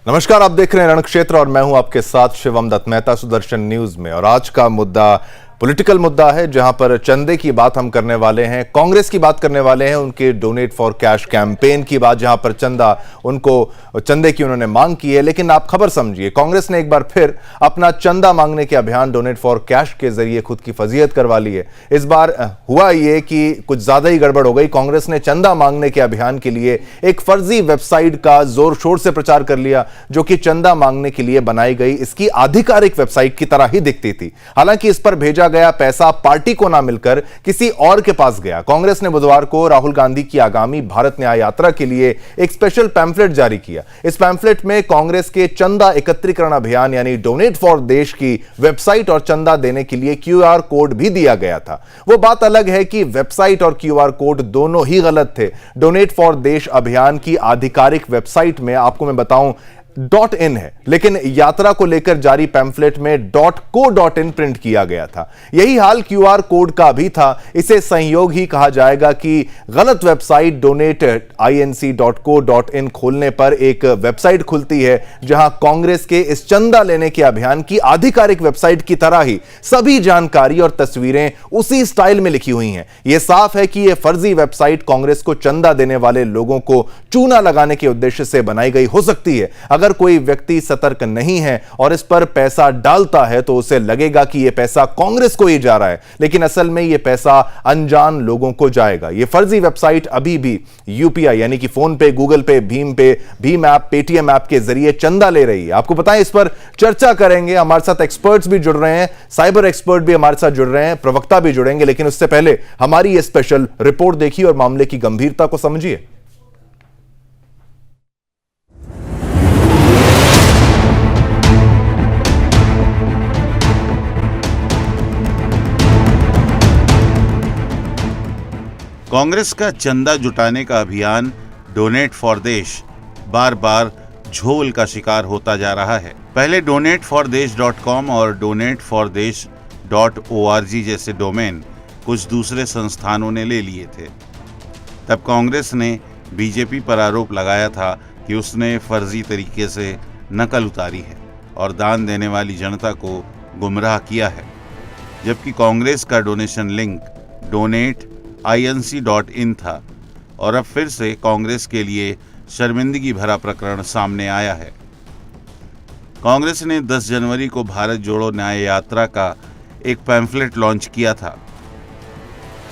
नमस्कार, आप देख रहे हैं रणक्षेत्र और मैं हूं आपके साथ शिवम दत्त मेहता सुदर्शन न्यूज में। और आज का मुद्दा पॉलिटिकल मुद्दा है, जहां पर चंदे की बात हम करने वाले हैं, कांग्रेस की बात करने वाले हैं, उनके डोनेट फॉर कैश कैंपेन की बात, जहां पर चंदे की उन्होंने मांग की है। लेकिन आप खबर समझिए, कांग्रेस ने एक बार फिर अपना चंदा मांगने के अभियान डोनेट फॉर कैश के जरिए खुद की फजीहत करवा ली है। इस बार हुआ यह कि कुछ ज्यादा ही गड़बड़ हो गई। कांग्रेस ने चंदा मांगने के अभियान के लिए एक फर्जी वेबसाइट का जोर शोर से प्रचार कर लिया, जो कि चंदा मांगने के लिए बनाई गई इसकी आधिकारिक वेबसाइट की तरह ही दिखती थी। हालांकि इस पर भेजा गया पैसा पार्टी को ना मिलकर किसी और के पास गया। कांग्रेस ने बुधवार को राहुल गांधी की आगामी भारत न्याय यात्रा के लिए एक स्पेशल पैम्फलेट जारी किया। इस पैम्फलेट में कांग्रेस के चंदा एकत्रीकरण अभियान यानी डोनेट फॉर देश की वेबसाइट और चंदा देने के लिए क्यूआर कोड भी दिया गया था। वो बात अलग है कि वेबसाइट और क्यूआर कोड दोनों ही गलत थे। डोनेट फॉर देश अभियान की आधिकारिक वेबसाइट में आपको मैं बताऊं .in है, लेकिन यात्रा को लेकर जारी पैम्फलेट में .co.in प्रिंट किया गया था। यही हाल क्यूआर कोड का भी था। इसे संयोग ही कहा जाएगा कि गलत वेबसाइट donateinc.co.in खोलने पर एक वेबसाइट खुलती है, जहां कांग्रेस के इस चंदा लेने के अभियान की आधिकारिक वेबसाइट की तरह ही सभी जानकारी और तस्वीरें उसी स्टाइल में लिखी हुई हैं। यह साफ है कि यह फर्जी वेबसाइट कांग्रेस को चंदा देने वाले लोगों को चूना लगाने के उद्देश्य से बनाई गई हो सकती है। अगर कोई व्यक्ति सतर्क नहीं है और इस पर पैसा डालता है तो उसे लगेगा कि यह पैसा कांग्रेस को ही जा रहा है, लेकिन असल में यह पैसा अनजान लोगों को जाएगा। यह फर्जी वेबसाइट अभी भी यूपीआई यानी कि फोन पे, गूगल पे, भीम ऐप, पेटीएम ऐप के जरिए चंदा ले रही है। आपको बताएं, इस पर चर्चा करेंगे। हमारे साथ एक्सपर्ट्स भी जुड़ रहे हैं, साइबर एक्सपर्ट भी हमारे साथ जुड़ रहे हैं, प्रवक्ता भी जुड़ेंगे। लेकिन उससे पहले हमारी यह स्पेशल रिपोर्ट देखिए और मामले की गंभीरता को समझिए। कांग्रेस का चंदा जुटाने का अभियान डोनेट फॉर देश बार बार झोल का शिकार होता जा रहा है। पहले donatfordesh.com और donatfordesh.org जैसे डोमेन कुछ दूसरे संस्थानों ने ले लिए थे। तब कांग्रेस ने बीजेपी पर आरोप लगाया था कि उसने फर्जी तरीके से नकल उतारी है और दान देने वाली जनता को गुमराह किया है। जबकि कांग्रेस का डोनेशन लिंक donateinc.in था और अब फिर से कांग्रेस के लिए शर्मिंदगी भरा प्रकरण सामने आया है। कांग्रेस ने 10 जनवरी को भारत जोड़ो न्याय यात्रा का एक पैम्फलेट लॉन्च किया था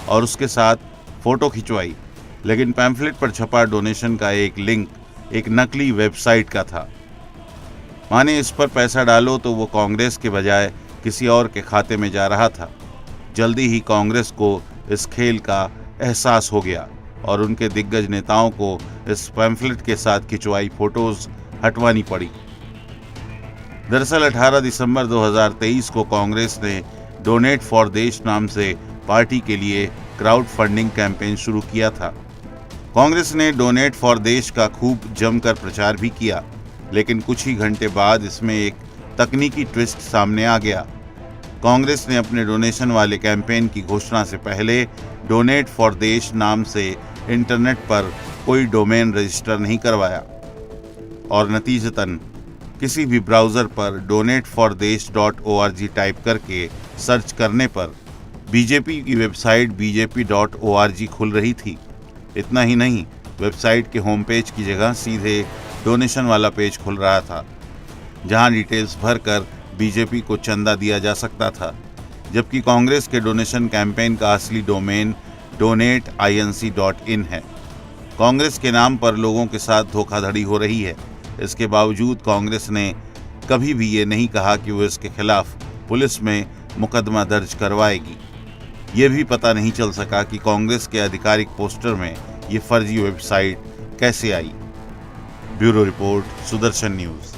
और उसके साथ फोटो खिंचवाई, लेकिन पैम्फलेट पर छपा डोनेशन का एक लिंक एक नकली वेबसाइट का था। माने इस पर पैसा डालो तो वो कांग्रेस के बजाय किसी और के खाते में जा रहा था। जल्दी ही कांग्रेस को इस खेल का एहसास हो गया और उनके दिग्गज नेताओं को इस पैम्फलेट के साथ खिंचवाई फोटोज हटवानी पड़ी। दरअसल 18 दिसंबर 2023 को कांग्रेस ने डोनेट फॉर देश नाम से पार्टी के लिए क्राउड फंडिंग कैंपेन शुरू किया था। कांग्रेस ने डोनेट फॉर देश का खूब जमकर प्रचार भी किया, लेकिन कुछ ही घंटे बाद इसमें एक तकनीकी ट्विस्ट सामने आ गया। कांग्रेस ने अपने डोनेशन वाले कैंपेन की घोषणा से पहले डोनेट फॉर देश नाम से इंटरनेट पर कोई डोमेन रजिस्टर नहीं करवाया और नतीजतन किसी भी ब्राउज़र पर donatfordesh.org टाइप करके सर्च करने पर बीजेपी की वेबसाइट bjp.org खुल रही थी। इतना ही नहीं, वेबसाइट के होम पेज की जगह सीधे डोनेशन वाला पेज खुल रहा था, जहां डिटेल्स भरकर बीजेपी को चंदा दिया जा सकता था। जबकि कांग्रेस के डोनेशन कैंपेन का असली डोमेन donateinc.in है। कांग्रेस के नाम पर लोगों के साथ धोखाधड़ी हो रही है। इसके बावजूद कांग्रेस ने कभी भी ये नहीं कहा कि वो इसके खिलाफ पुलिस में मुकदमा दर्ज करवाएगी। ये भी पता नहीं चल सका कि कांग्रेस के आधिकारिक पोस्टर में ये फर्जी वेबसाइट कैसे आई। Bureau report, Sudarshan news.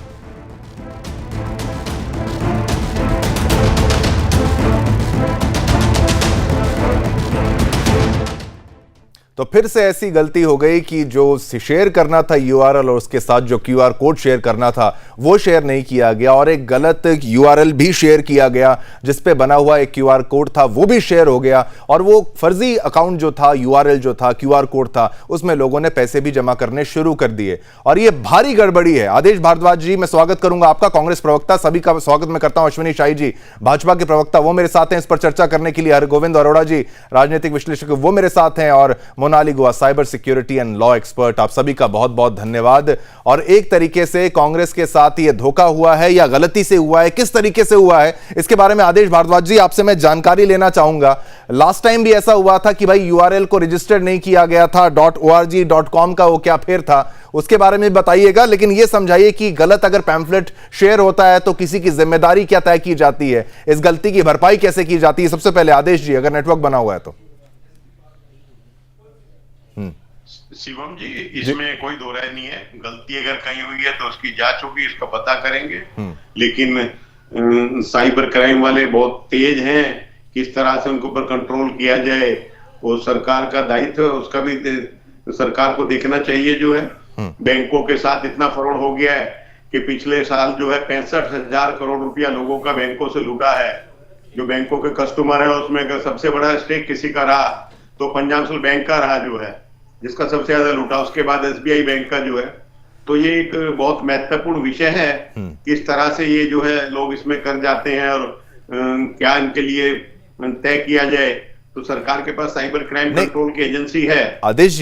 तो फिर से ऐसी गलती हो गई कि जो शेयर करना था यूआरएल और उसके साथ जो क्यूआर कोड शेयर करना था वो शेयर नहीं किया गया, और एक गलत यूआरएल भी शेयर किया गया जिस पे बना हुआ एक क्यूआर कोड था, वो भी शेयर हो गया, और वो फर्जी अकाउंट जो था, यूआरएल जो था, क्यूआर कोड था, उसमें लोगों ने पैसे भी जमा करने शुरू कर दिए, और ये भारी गड़बड़ी है। आदेश भारद्वाज जी, मैं स्वागत करूंगा आपका, कांग्रेस प्रवक्ता, सभी का स्वागत मैं करता हूं। अश्विनी शाही जी, भाजपा के प्रवक्ता, वो मेरे साथ हैं इस पर चर्चा करने के लिए। हरगोविंद अरोड़ा जी, राजनीतिक विश्लेषक, वो मेरे साथ हैं, और Monali Guha, cyber security and law expert. आप सभी का बहुत बहुत धन्यवाद। और एक तरीके से कांग्रेस के साथ ये धोखा हुआ है या गलती से हुआ है, किस तरीके से हुआ है, इसके बारे में आदेश भारद्वाज जी आपसे मैं जानकारी लेना चाहूंगा। लास्ट टाइम भी ऐसा हुआ था कि भाई यूआरएल को रजिस्टर्ड नहीं किया गया था, .org.com का वो क्या फेर था, उसके बारे में बताइएगा, लेकिन ये समझाइए कि गलत अगर पैम्फलेट शेयर होता है तो किसी की जिम्मेदारी क्या तय की जाती है, इस गलती की भरपाई कैसे की जाती है। सबसे पहले आदेश जी, अगर नेटवर्क बना हुआ है तो। शिवम जी, इसमें कोई दो राय नहीं है। गलती अगर कहीं हुई है तो उसकी जांच होगी, इसका पता करेंगे। लेकिन साइबर क्राइम वाले बहुत तेज हैं, किस तरह से उनके ऊपर कंट्रोल किया जाए वो सरकार का दायित्व है, उसका भी सरकार को देखना चाहिए। जो है बैंकों के साथ इतना फ्रॉड हो गया है कि पिछले साल जो है 65,000 करोड़ रुपया लोगों का बैंकों से लूटा है। जो बैंकों के कस्टमर है उसमें अगर सबसे बड़ा स्टेक किसी का रहा तो पंजाब नेशनल बैंक का रहा, जो है जिसका सबसे ज्यादा लूटा, उसके बाद एसबीआई बैंक का जो है। तो ये एक बहुत महत्वपूर्ण विषय है, किस तरह से ये जो है लोग इसमें कर जाते हैं और क्या इनके लिए तय किया जाए। तो सरकार के पास साइबर क्राइम कंट्रोल की एजेंसी है। आदेश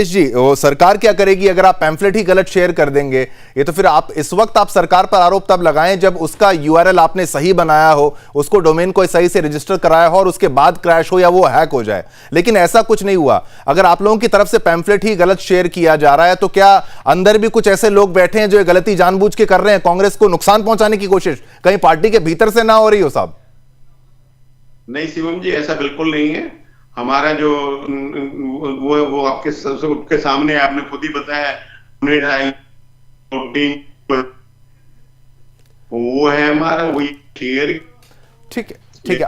जी, वो सरकार क्या करेगी अगर आप पैम्फलेट ही गलत शेयर कर देंगे? ये तो फिर आप इस वक्त आप सरकार पर आरोप तब लगाएं जब उसका यूआरएल आपने सही बनाया हो, उसको डोमेन को सही से रजिस्टर कराया हो और उसके बाद क्रैश हो या वो हैक हो जाए। लेकिन ऐसा कुछ नहीं हुआ। अगर आप लोगों की तरफ से पैम्फलेट ही गलत शेयर किया जा रहा है तो क्या अंदर भी कुछ ऐसे लोग बैठे हैं जो ये गलती जानबूझ के कर रहे हैं, कांग्रेस को नुकसान पहुंचाने की कोशिश कहीं पार्टी के भीतर से ना हो रही हो? साहब नहीं शिवम जी, ऐसा बिल्कुल नहीं है। हमारा जो वो आपके सामने आपने खुद ही बताया, वो है हमारा, वही शेयर। ठीक है,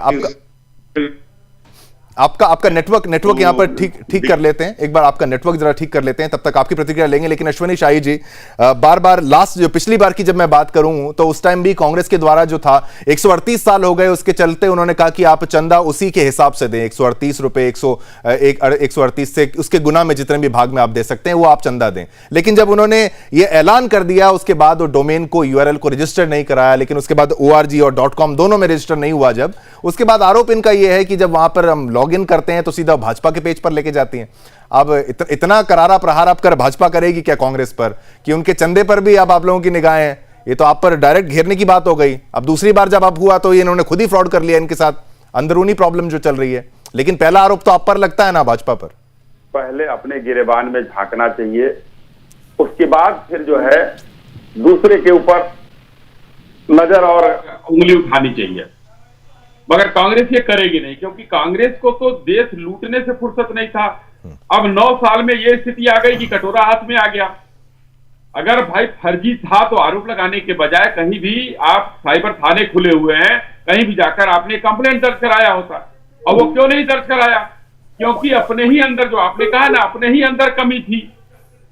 आपका नेटवर्क यहां पर ठीक कर लेते हैं, एक बार आपका नेटवर्क जरा ठीक कर लेते हैं, तब तक आपकी प्रतिक्रिया लेंगे। लेकिन अश्विनी शाही जी, बार बार जो पिछली बार की जब मैं बात करूं तो उस टाइम भी कांग्रेस के द्वारा जो था 138 साल हो गए, उसके चलते उन्होंने कहा कि आप चंदा उसी के हिसाब से दें, 138 रुपए, 138 से उसके गुना में जितने भी भाग में आप दे सकते हैं वो आप चंदा दें। लेकिन जब उन्होंने ये ऐलान कर दिया उसके बाद वो डोमेन को, यूआरएल को रजिस्टर नहीं कराया, लेकिन उसके बाद org और .com दोनों में रजिस्टर नहीं हुआ, जब उसके बाद आरोप इनका यह है कि जब वहां पर हम लॉगिन करते हैं तो सीधा भाजपा के पेज पर लेके जाती हैं। अब इतना करारा प्रहार आप कर भाजपा करेगी क्या कांग्रेस पर कि उनके चंदे पर भी अब आप लोगों की निगाहें हैं? ये तो आप पर डायरेक्ट घेरने की बात हो गई। अब दूसरी बार जब आप हुआ तो ये इन्होंने खुद ही फ्रॉड कर लिया, इनके साथ अंदरूनी प्रॉब्लम जो चल रही है। लेकिन पहला आरोप तो आप पर लगता है ना, भाजपा पर। पहले अपने गिरेबान में झांकना चाहिए, उसके बाद फिर जो है दूसरे के ऊपर नजर और उंगली उठानी चाहिए। मगर कांग्रेस ये करेगी नहीं, क्योंकि कांग्रेस को तो देश लूटने से फुर्सत नहीं था। अब 9 साल में ये स्थिति आ गई कि कटोरा हाथ में आ गया। अगर भाई फर्जी था तो आरोप लगाने के बजाय कहीं भी आप साइबर थाने खुले हुए हैं, कहीं भी जाकर आपने कंप्लेंट दर्ज कराया होता। और वो क्यों नहीं दर्ज कराया? क्योंकि अपने ही अंदर, जो आपने कहा ना, अपने ही अंदर कमी थी,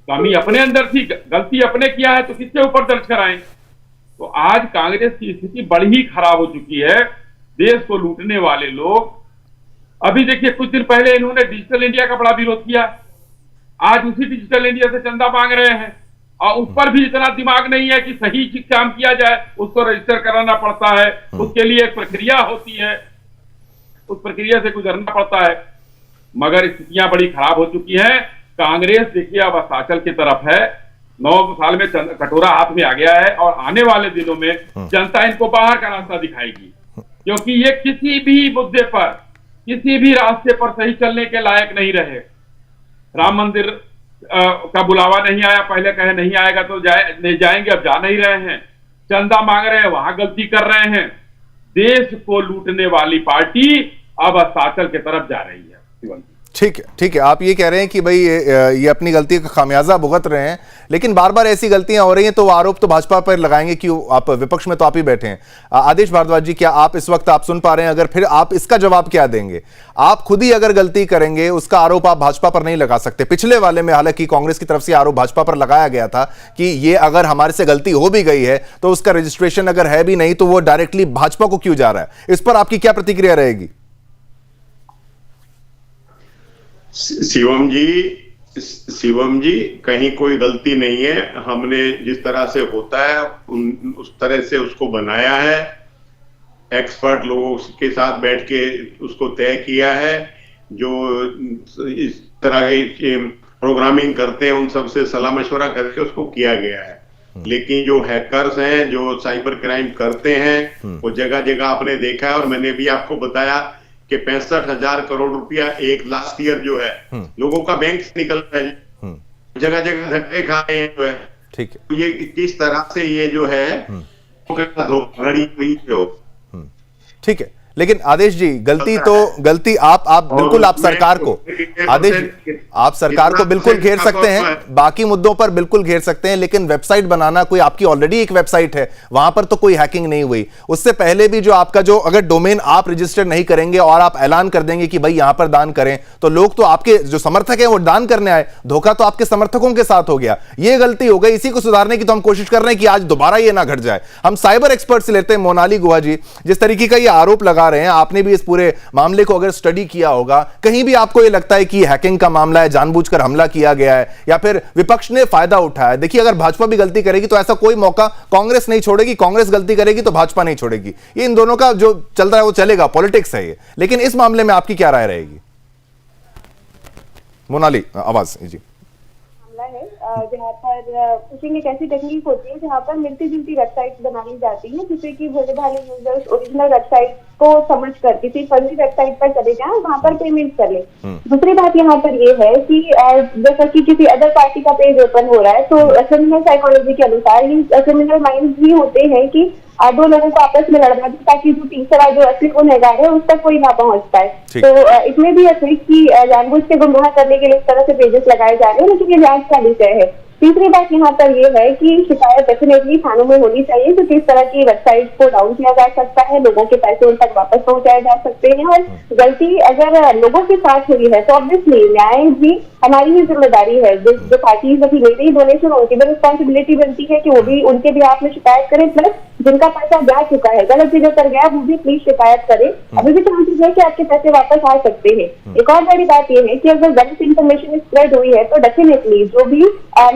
कमी अपने अंदर थी, गलती अपने किया है तो किसके ऊपर दर्ज कराएं? तो आज कांग्रेस की स्थिति बड़ी ही खराब हो चुकी है। देश को लूटने वाले लोग, अभी देखिए कुछ दिन पहले इन्होंने डिजिटल इंडिया का बड़ा विरोध किया, आज उसी डिजिटल इंडिया से चंदा मांग रहे हैं। और उस पर भी इतना दिमाग नहीं है कि सही काम किया जाए, उसको रजिस्टर कराना पड़ता है, उसके लिए एक प्रक्रिया होती है, उस प्रक्रिया से गुजरना पड़ता है। मगर स्थितियां बड़ी खराब हो चुकी हैं। कांग्रेस देखिए अब अस्ताचल की तरफ है, 9 साल में कटोरा हाथ में आ गया है और आने वाले दिनों में जनता इनको बाहर का रास्ता दिखाएगी, क्योंकि ये किसी भी मुद्दे पर, किसी भी रास्ते पर सही चलने के लायक नहीं रहे। राम मंदिर का बुलावा नहीं आया, पहले कहे नहीं आएगा तो नहीं जाएंगे, अब जा नहीं रहे हैं। चंदा मांग रहे हैं, वहां गलती कर रहे हैं। देश को लूटने वाली पार्टी अब अस्ताचल की तरफ जा रही है। ठीक है, आप ये कह रहे हैं कि भाई ये अपनी गलती का खामियाजा भुगत रहे हैं, लेकिन बार बार ऐसी गलतियां हो रही हैं तो वो आरोप तो भाजपा पर लगाएंगे कि आप विपक्ष में तो आप ही बैठे हैं। आदेश भारद्वाज जी, क्या आप इस वक्त आप सुन पा रहे हैं? अगर फिर आप इसका जवाब क्या देंगे? आप खुद ही अगर गलती करेंगे, उसका आरोप आप भाजपा पर नहीं लगा सकते। पिछले वाले में हालांकि कांग्रेस की तरफ से आरोप भाजपा पर लगाया गया था कि ये अगर हमारे से गलती हो भी गई है तो उसका रजिस्ट्रेशन अगर है भी नहीं तो वो डायरेक्टली भाजपा को क्यों जा रहा है। इस पर आपकी क्या प्रतिक्रिया रहेगी? शिवम जी, कहीं कोई गलती नहीं है। हमने जिस तरह से होता है उस तरह से उसको बनाया है, एक्सपर्ट लोगों के साथ बैठ के उसको तय किया है। जो इस तरह की प्रोग्रामिंग करते हैं उन सबसे सलाह मशवरा करके उसको किया गया है। लेकिन जो हैकर्स हैं, जो साइबर क्राइम करते हैं, वो जगह जगह आपने देखा है। और मैंने भी आपको बताया कि 65,000 करोड़ रुपया एक लास्ट ईयर जो है लोगों का बैंक से निकल रहा है, जगह जगह धक्के खा रहे हैं जो है। ठीक है, ये किस तरह से ये जो है धोखाधड़ी हुई हो। ठीक है, लेकिन आदेश जी, गलती आप बिल्कुल आप सरकार को, आदेश जी, आप सरकार को बिल्कुल घेर सकते हैं, बाकी मुद्दों पर बिल्कुल घेर सकते हैं, लेकिन वेबसाइट बनाना, कोई आपकी ऑलरेडी एक वेबसाइट है, वहां पर तो कोई हैकिंग नहीं हुई। उससे पहले भी जो आपका जो अगर डोमेन आप रजिस्टर नहीं करेंगे और आप ऐलान कर देंगे कि भाई यहां पर दान करें, तो लोग तो आपके जो समर्थक हैं वो दान करने आए, धोखा तो आपके समर्थकों के साथ हो गया। ये गलती हो गई, इसी को सुधारने की तो हम कोशिश कर रहे हैं कि आज दोबारा ये ना घट जाए। हम साइबर एक्सपर्ट से लेते हैं मोनाली गुहा जी, जिस तरीके का ये आरोप लगा रहे हैं, आपने भी इस पूरे मामले को अगर स्टडी किया होगा, कहीं भी आपको यह लगता है कि हैकिंग का मामला है, जानबूझकर हमला किया गया है या फिर विपक्ष ने फायदा उठाया? देखिए, अगर भाजपा भी गलती करेगी तो ऐसा कोई मौका कांग्रेस नहीं छोड़ेगी, कांग्रेस गलती करेगी तो भाजपा नहीं छोड़ेगी। ये इन दोनों का जो चल रहा है वो चलेगा, पॉलिटिक्स है ये। लेकिन इस मामले में आपकी क्या राय रहेगी? मोनाली, आवाज जी। जहाँ पर फिशिंग एक ऐसी टेक्निक होती है जहाँ पर मिलती जुलती वेबसाइट बना ली जाती है, जिससे कि भोले भाले यूजर्स ओरिजिनल वेबसाइट को समझ कर किसी फर्जी वेबसाइट पर चले जाएं, वहाँ पर पेमेंट कर ले। दूसरी बात यहाँ पर ये है कि जैसा कि किसी अदर पार्टी का पेज ओपन हो रहा है, तो क्रिमिनल साइकोलॉजी के अनुसार ये क्रिमिनल माइंड भी होते हैं कि दो लोगों को आपस में लड़ना, ताकि जो तीसरा जो असली गुनहगार है उस तक कोई ना पहुंच पाए। तो इसमें भी ऐसे कि जानबूझ के गुमराह करने के लिए इस तरह से पेजेस लगाए जा रहे हैं, लेकिन ये जांच का विषय है। तीसरी बात यहाँ पर ये है कि शिकायत डेफिनेटली थानों में होनी चाहिए, क्योंकि इस तरह की वेबसाइट को डाउन किया जा सकता है, लोगों के पैसे उन तक वापस पहुंचाए जा सकते हैं। और गलती अगर लोगों के साथ हुई है तो ऑब्वियसली न्याय भी हमारी ही जिम्मेदारी है। जो पार्टीज अभी ले रही डोनेशन, उनकी भी रिस्पॉन्सिबिलिटी बनती है कि वो भी उनके भी आप में शिकायत करें। प्लस जिनका पैसा जा चुका है, गलत जगह पर गया, वो भी प्लीज शिकायत करें। अभी भी चांसेस है कि आपके पैसे वापस आ सकते हैं। एक और बड़ी बात यह है कि अगर गलत इन्फॉर्मेशन स्प्रेड हुई है तो डेफिनेटली जो भी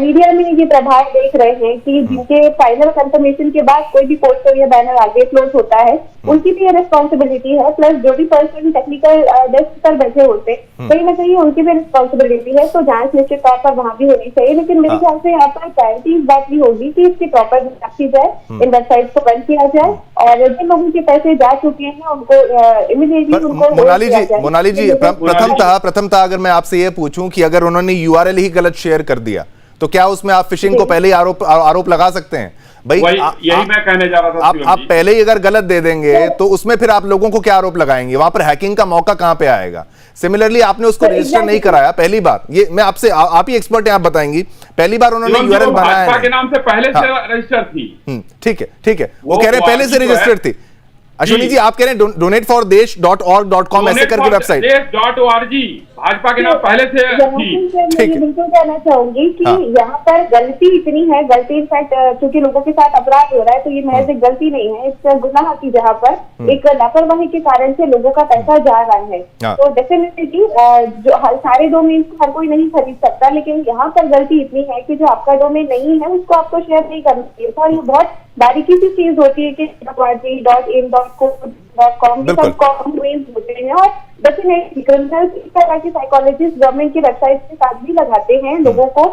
मीडिया में ये प्रभाव देख रहे हैं कि जिनके फाइनल कंफर्मेशन के बाद कोई भी पोस्टर या बैनर आगे फ्लोट होता है, उनकी भी ये रिस्पॉन्सिबिलिटी है। प्लस जो भी पर्सन टेक्निकल डेस्क पर बैठे होते कहीं ना कहीं उनकी भी रिस्पॉन्सिबिलिटी है। तो जांच निश्चित तौर पर वहां भी होनी चाहिए, लेकिन मेरे ख्याल से यहाँ पर प्रायोरिटी इस बात की होगी कि इसकी प्रॉपर जांच की जाए, इन वेबसाइट को बंद किया जाए और जिन लोगों के पैसे जा चुके हैं उनको इमीडिएटली उनको। मोनाली जी, प्रथमतः अगर मैं आपसे ये पूछूं कि अगर उन्होंने यूआरएल ही गलत शेयर कर दिया तो क्या उसमें आप फिशिंग को पहले ही आरोप लगा सकते हैं? भाई यही मैं कहने जा रहा था। आप पहले ही अगर गलत दे देंगे तो उसमें फिर आप लोगों को क्या आरोप लगाएंगे? वहां पर हैकिंग का मौका कहां पे आएगा? सिमिलरली आपने उसको रजिस्टर नहीं कराया, पहली बात ये मैं आपसे, आप ही एक्सपर्ट हैं, आप बताएंगी, पहली बार उन्होंने यूआरएल बनाया के नाम से पहले से रजिस्टर थी। ठीक है, वो कह रहे हैं पहले से रजिस्टर्ड थी। अश्विनी जी, आप कह रहे हैं donate4desh.org.com ऐसे करके वेबसाइट desh.org भाजपा के नाम पहले से थी। ठीक है, बिल्कुल कहना चाहूंगी कि यहाँ पर गलती इतनी है, गलती इनफैक्ट क्योंकि लोगों के साथ अपराध हो रहा है तो ये महज एक गलती नहीं है, इस गुनाह की जहाँ पर एक लापरवाही के कारण से लोगों का पैसा जा रहा है। तो डेफिनेटली जो सारे डोमेन हर कोई नहीं खरीद सकता, लेकिन यहाँ पर गलती इतनी है कि जो आपका डोमेन नहीं है उसको आपको शेयर नहीं करना चाहिए। और ये बहुत बारीकी सी चीज होती है कि .in.co.com होते हैं और डेफिनेटली क्रिमिनल्स इस तरह की साइकोलॉजिस्ट गवर्नमेंट की वेबसाइट के साथ भी लगाते हैं, लोगों को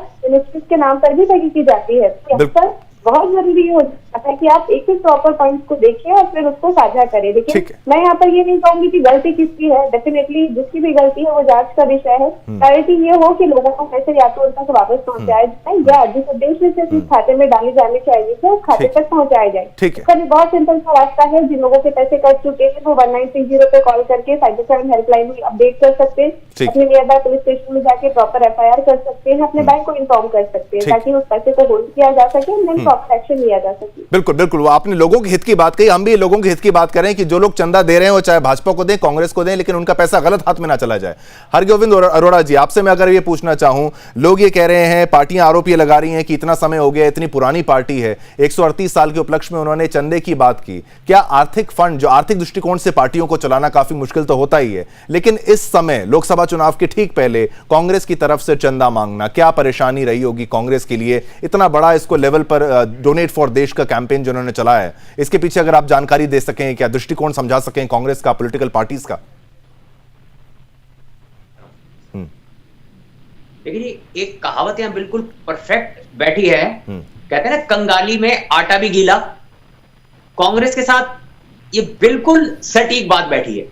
के नाम पर भी ठगी की जाती है। अक्सर बहुत जरूरी हो जाता है कि आप एक एक प्रॉपर पॉइंट को देखें और फिर उसको साझा करें। देखिए, ठीक है। मैं यहाँ पर ये नहीं कहूंगी कि गलती किसकी है, डेफिनेटली जिसकी भी गलती है वो जांच का विषय है। प्रायोरिटी ये हो कि लोगों को पैसे या तो उन तक वापस पहुंचाया जाए या जिस उद्देश्य से जिस खाते में डाले जाने चाहिए थे उस खाते तक पहुंचाया जाए। ठीक है। इसका भी बहुत सिंपल सा रास्ता है। जिन लोगों के पैसे कट चुके हैं वो 1930 पे कॉल करके साइबर क्राइम हेल्पलाइन में अपडेट कर सकते हैं, अपने नियर बाय पुलिस स्टेशन में जाके प्रॉपर FIR कर सकते हैं, अपने बैंक को इन्फॉर्म कर सकते हैं ताकि उस पैसे को होल्ड किया जा सके, देन प्रॉपर एक्शन लिया जा सके। बिल्कुल बिल्कुल, वो आपने लोगों के हित की बात कही, हम भी लोगों के हित की बात करें कि जो लोग चंदा दे रहे हैं वो चाहे भाजपा को दें, कांग्रेस को दें, लेकिन उनका पैसा गलत हाथ में ना चला जाए। हरगोविंद अरोड़ा जी, आपसे मैं अगर ये पूछना चाहूं, लोग ये कह रहे हैं, पार्टियां आरोप ये लगा रही हैं कि इतना समय हो गया, इतनी पुरानी पार्टी है, 138 साल के उपलक्ष्य में उन्होंने चंदे की बात की। क्या आर्थिक फंड, जो आर्थिक दृष्टिकोण से पार्टियों को चलाना काफी मुश्किल तो होता ही है, लेकिन इस समय लोकसभा चुनाव के ठीक पहले कांग्रेस की तरफ से चंदा मांगना क्या परेशानी रही होगी कांग्रेस के लिए? इतना बड़ा इसको लेवल पर डोनेट फॉर देश का कैंपेन जो उन्होंने चलाया है, इसके पीछे अगर आप जानकारी दे सकें, क्या दृष्टिकोण समझा सकें कांग्रेस का, पॉलिटिकल पार्टीज का? देखिए, एक कहावत यहां बिल्कुल परफेक्ट बैठी है, कहते हैं ना, कंगाली में आटा भी गीला। कांग्रेस के साथ ये बिल्कुल सटीक बात बैठी है।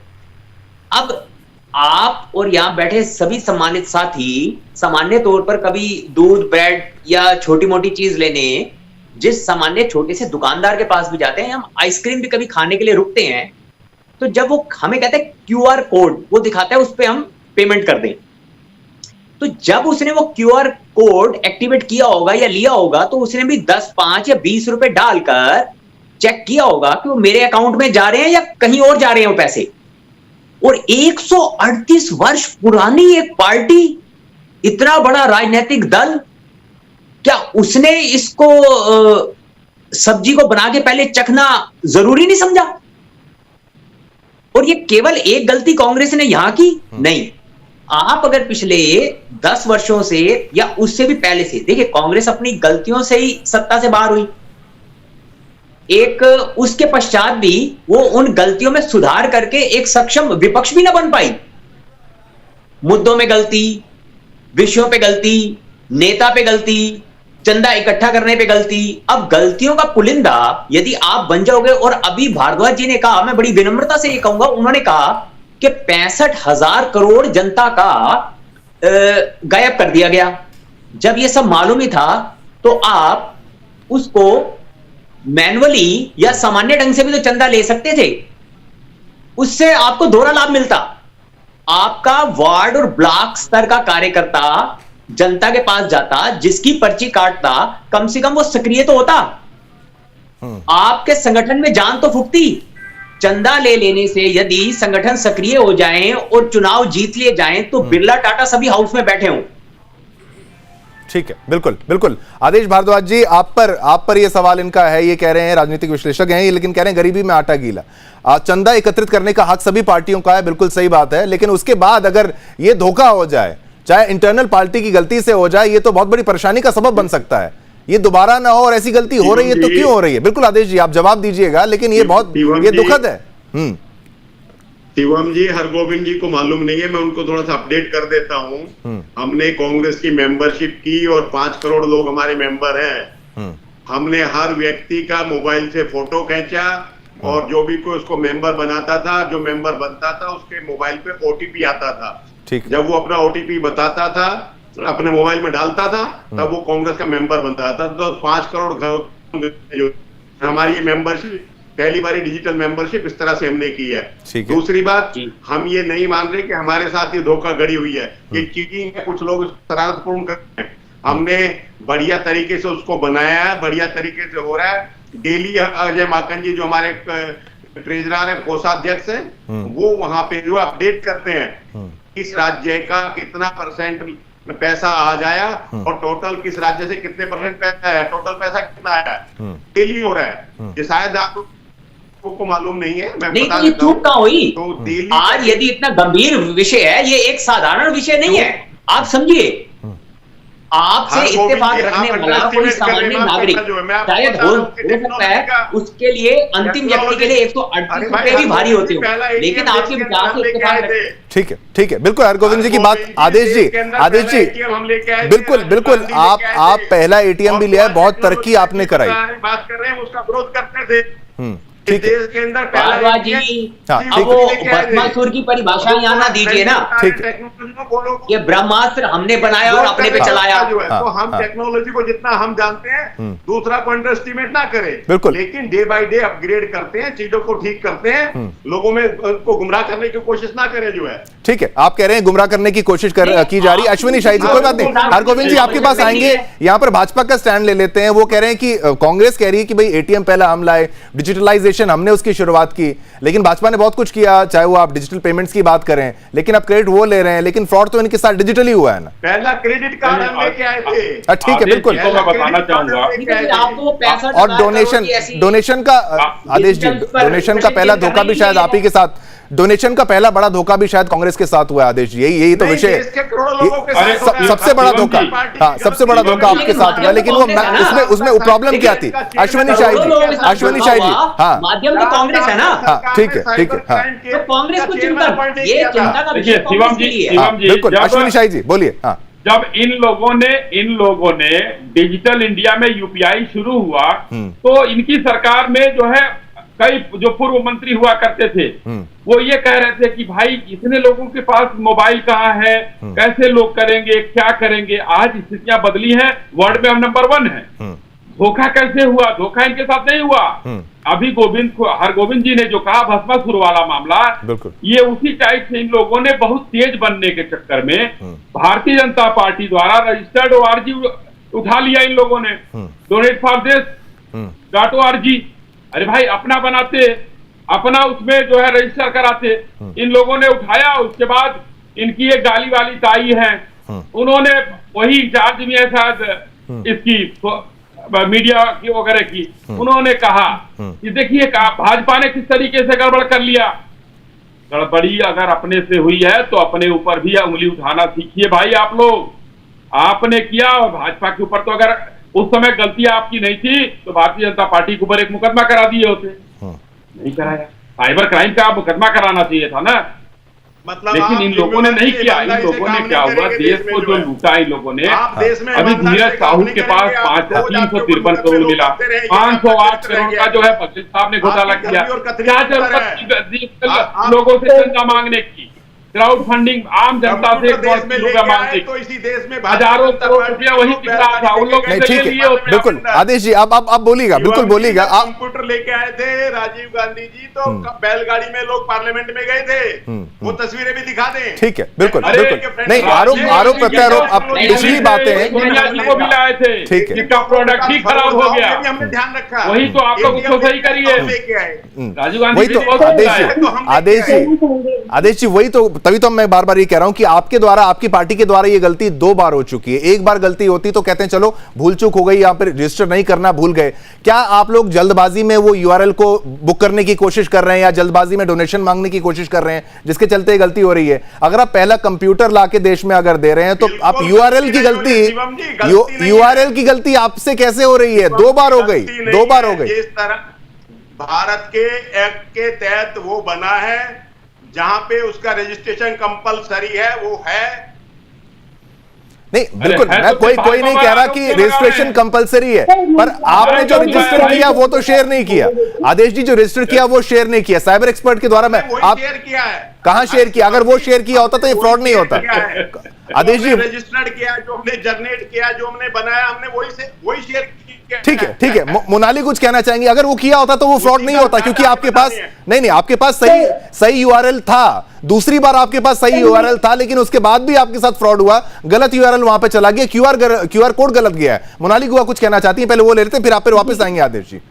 अब आप और यहां बैठे सभी सम्मानित साथी सामान्य तौर पर कभी दूध, ब्रेड या छोटी मोटी चीज लेने जिस सामान्य छोटे से दुकानदार के पास भी जाते हैं, हम आइसक्रीम भी कभी खाने के लिए रुकते हैं, तो जब वो हमें कहते हैं QR कोड वो दिखाता है, उस पर हम पेमेंट कर दें, तो जब उसने वो QR कोड एक्टिवेट किया होगा या लिया होगा तो उसने भी 10, 5 या 20 रुपए डालकर चेक किया होगा कि वो मेरे अकाउंट में जा रहे हैं या कहीं और जा रहे हैं वो पैसे। और 138 वर्ष पुरानी एक पार्टी, इतना बड़ा राजनीतिक दल, क्या उसने इसको सब्जी को बना के पहले चखना जरूरी नहीं समझा? और ये केवल एक गलती कांग्रेस ने यहां की नहीं, आप अगर पिछले 10 वर्षों से या उससे भी पहले से देखिए, कांग्रेस अपनी गलतियों से ही सत्ता से बाहर हुई। एक उसके पश्चात भी वो उन गलतियों में सुधार करके एक सक्षम विपक्ष भी ना बन पाई। मुद्दों में गलती, विषयों पे गलती, नेता पे गलती, चंदा इकट्ठा करने पे गलती। अब गलतियों का पुलिंदा यदि आप बन जाओगे, और अभी भारद्वाज जी ने कहा, मैं बड़ी विनम्रता से ये कहूंगा, उन्होंने कहा कि 65,000 करोड़ जनता का गायब कर दिया गया। जब ये सब मालूम ही था तो आप उसको मैनुअली या सामान्य ढंग से भी तो चंदा ले सकते थे, उससे आपको दोहरा लाभ मिलता। आपका वार्ड और ब्लॉक स्तर का कार्यकर्ता जनता के पास जाता, जिसकी पर्ची काटता, कम से कम वो सक्रिय तो होता, आपके संगठन में जान तो फूकती। चंदा ले लेने से यदि संगठन सक्रिय हो जाएं और चुनाव जीत लिए जाएं तो बिरला टाटा सभी हाउस में बैठे हों। ठीक है, बिल्कुल बिल्कुल। आदेश भारद्वाज जी, आप पर यह सवाल इनका है, ये कह रहे हैं, राजनीतिक विश्लेषक हैं ये, लेकिन कह रहे हैं गरीबी में आटा गीला। चंदा एकत्रित करने का हक सभी पार्टियों का है, बिल्कुल सही बात है, लेकिन उसके बाद अगर ये धोखा हो जाए, चाहे इंटरनल पार्टी की गलती से हो जाए, ये तो बहुत बड़ी परेशानी का सबब बन सकता है। ये दोबारा ना हो, और ऐसी गलती हो रही है तो क्यों हो रही है? बिल्कुल आदेश जी, आप जवाब दीजिएगा, लेकिन ये बहुत ये दुखद है। शिवम जी, हरगोविंद जी को मालूम नहीं है, मैं उनको थोड़ा सा अपडेट कर देता हूँ। हमने कांग्रेस की मेंबरशिप की और 5 करोड़ लोग हमारे मेंबर हैं। हमने हर व्यक्ति का मोबाइल से फोटो खींचा, और जो भी कोई उसको मेंबर बनाता था, जो मेंबर बनता था, उसके मोबाइल पे OTP आता था। जब वो अपना OTP बताता था, अपने मोबाइल में डालता था, तब वो कांग्रेस का मेंबर बनता था। तो 5 करोड़ जो हमारी मेंबरशिप, पहली बारी डिजिटल मेंबरशिप इस तरह से हमने की है। दूसरी बात, हम ये नहीं मान रहे कि हमारे साथ ये धोखाधड़ी हुई है, ये चीटिंग है, कुछ लोग शरारतपूर्ण कर रहे हैं। हमने बढ़िया तरीके से उसको बनाया है, बढ़िया तरीके से हो रहा है। डेली अजय माकन जी जो हमारे ट्रेजरर है, कोषाध्यक्ष है, वो वहां पे जो अपडेट करते हैं इस राज्य का कितना % पैसा आ जाया और टोटल किस राज्य से कितने % पैसा है, टोटल पैसा कितना आया है, डेली हो रहा है। ये शायद आपको मालूम नहीं है, मैं नहीं, तो ये चूक कहां हुई? तो आज यदि इतना गंभीर विषय है, ये एक साधारण विषय नहीं है, आप समझिए। आपसे इत्तेफाक रखने वाला कोई सामान्य नागरिक शायद हो सकता है उसके लिए अंतिम व्यक्ति के लिए 138 रुपए भी भारी होते हो, लेकिन आपके विचार से इत्तेफाक रखते। ठीक है, बिल्कुल हरगोविंद जी की बात। आदेश जी बिल्कुल बिल्कुल, आप पहला एटीएम भी लिया है, बहुत तरक्की आपने कराई, बात कर रहे हैं, उसका विरोध करते थे। ठीक है, देश के अंदर अब वो भस्मासुर की परिभाषा यहाँ ना दीजिए ना। ठीक है, ये ब्रह्मास्त्र हमने बनाया और अपने पे चलाया। तो हम टेक्नोलॉजी को जितना हम जानते हैं दूसरा को अंडर एस्टिमेट ना करें, बिल्कुल, लेकिन डे बाय डे अपग्रेड करते हैं, चीजों को ठीक करते हैं, लोगों में को गुमराह करने की कोशिश ना करें जो है। ठीक है, आप कह रहे हैं गुमराह करने की कोशिश की जा रही। अश्विनी शाही जी कोई बात नहीं, हरगोविंद जी आपके पास आएंगे। यहाँ पर भाजपा का स्टैंड ले लेते हैं। वो कह रहे हैं कि कांग्रेस कह रही है कि भाई एटीएम पहला हम लाए, डिजिटलाइजेशन हमने उसकी शुरुआत की, लेकिन भाजपा ने बहुत कुछ किया, चाहे वो आप डिजिटल पेमेंट्स की बात करें, लेकिन अब क्रेडिट वो ले रहे हैं, लेकिन फ्रॉड तो इनके साथ डिजिटली हुआ है ना। पहला क्रेडिट कार्ड हम लेके आए थे। ठीक है, बिल्कुल, मैं बताना चाहूंगा और डोनेशन का आदेश जी, डोनेशन का पहला धोखा भी शायद आप ही के साथ, डोनेशन का पहला बड़ा धोखा भी शायद कांग्रेस के साथ हुआ है। आदेश जी, यही तो विषय है, सबसे बड़ा धोखा। हाँ, सबसे बड़ा धोखा आपके साथ हुआ, लेकिन वो उसमें प्रॉब्लम क्या थी? अश्विनी शाही जी, हाँ, माध्यम तो कांग्रेस है ना। हाँ, ठीक है, हाँ, तो कांग्रेस को चिंता, ये चिंता का विषय शिवम जी, बिल्कुल, अश्विनी शाही जी बोलिए। हाँ, जब इन लोगों ने डिजिटल इंडिया में यूपीआई शुरू हुआ, तो इनकी सरकार में जो है कई जो पूर्व मंत्री हुआ करते थे, वो ये कह रहे थे कि भाई इतने लोगों के पास मोबाइल कहाँ है, कैसे लोग करेंगे, क्या करेंगे। आज स्थितियां बदली हैं, वर्ल्ड में हम नंबर 1 है। धोखा कैसे हुआ? धोखा इनके साथ नहीं हुआ। अभी हरगोविंद जी ने जो कहा भस्मासुर वाला मामला, ये उसी टाइप से इन लोगों ने बहुत तेज बनने के चक्कर में भारतीय जनता पार्टी द्वारा रजिस्टर्ड ORG उठा लिया इन लोगों ने, डोनेट फॉर देश.org। अरे भाई, अपना बनाते, अपना उसमें जो है रजिस्टर कराते, इन लोगों ने उठाया। उसके बाद इनकी एक गाली वाली ताई है, उन्होंने वही इंचार्ज भी है शायद इसकी मीडिया की वगैरह की, उन्होंने कहा कि देखिए भाजपा ने किस तरीके से गड़बड़ कर लिया। गड़बड़ी अगर अपने से हुई है तो अपने ऊपर भी उंगली उठाना सीखिए भाई। आप लोग, आपने किया, और भाजपा के ऊपर तो अगर उस समय गलती आपकी नहीं थी तो भारतीय जनता पार्टी के ऊपर एक मुकदमा करा दिए होते, नहीं कराया। साइबर क्राइम का मुकदमा कराना चाहिए था ना, मतलब लेकिन इन लोगों ने नहीं किया। इन लोगों ने क्या हुआ, देश को जो लूटा इन लोगों ने। अभी धीरज साहू के पास 353 करोड़ मिला, 508 करोड़ का जो है बघेल साहब ने घोटाला किया। क्या जरूरत लोगों से चंदा मांगने की? क्राउड फंडिंग आम जनता से मांगने, तो इसी देश में हजारों करोड़ रुपया वही दिख रहा था उन लोगों के लिए। बिल्कुल आदेश जी, आप बोलिएगा, बिल्कुल बोलिएगा। आप कंप्यूटर लेके आए थे राजीव गांधी जी, तो बैलगाड़ी में लोग पार्लियामेंट में गए थे, वो तस्वीरें भी दिखा दें। ठीक है, बिल्कुल बिल्कुल, नहीं आरोप प्रत्यारोप अब पिछली बातें हैं। को भी लाए थे, ठीक है, जिसका प्रोडक्ट ही खराब हो गया, हमने ध्यान रखा। वही तो आप लोग उसको सही करिए। राजीव गांधी तो आदेश जी, वही तो, तभी तो मैं बार बार ये कह रहा हूं कि आपके द्वारा, आपकी पार्टी के द्वारा ये गलती 2 बार हो चुकी है। एक बार गलती होती तो कहते हैं चलो भूल चूक हो गई, यहां पर रजिस्टर नहीं करना भूल गए। क्या आप लोग जल्दबाजी में वो यूआरएल को बुक करने की कोशिश कर रहे हैं, या जल्दबाजी में डोनेशन मांगने की कोशिश कर रहे हैं, जिसके चलते गलती हो रही है? अगर आप पहला कंप्यूटर लाके देश में अगर दे रहे हैं, तो आप यूआरएल की गलती आपसे कैसे हो रही है? 2 बार हो गई, 2 बार हो गई। जिस तरह भारत के एक्ट के तहत वो बना है, जहां पे उसका रजिस्ट्रेशन कंपलसरी है, वो है। नहीं, बिल्कुल, मैं कोई नहीं कह रहा कि रजिस्ट्रेशन कंपलसरी है, पर आपने जो रजिस्टर किया वो तो शेयर नहीं किया। आदेश जी, जो रजिस्टर किया वो शेयर नहीं किया। साइबर एक्सपर्ट के द्वारा आप शेयर किया है, कहां शेयर किया? अगर वो शेयर किया होता तो ये फ्रॉड नहीं होता। आदेश जी, रजिस्टर्ड किया, जो हमने जनरेट किया, जो हमने बनाया, हमने वही शेयर किया। ठीक है, मोनाली कुछ कहना चाहेंगे? अगर वो किया होता तो वो फ्रॉड नहीं होता, क्योंकि आपके पास नहीं, आपके पास सही यूआरएल था। दूसरी बार आपके पास सही यूआरएल था, लेकिन उसके बाद भी आपके साथ फ्रॉड हुआ, गलत यूआरएल वहां पे चला गया, क्यूआर कोड गलत गया है। मोनाली गुआ कुछ कहना चाहती है? पहले वो ले लेते, फिर आप वापस आएंगे आदेश जी।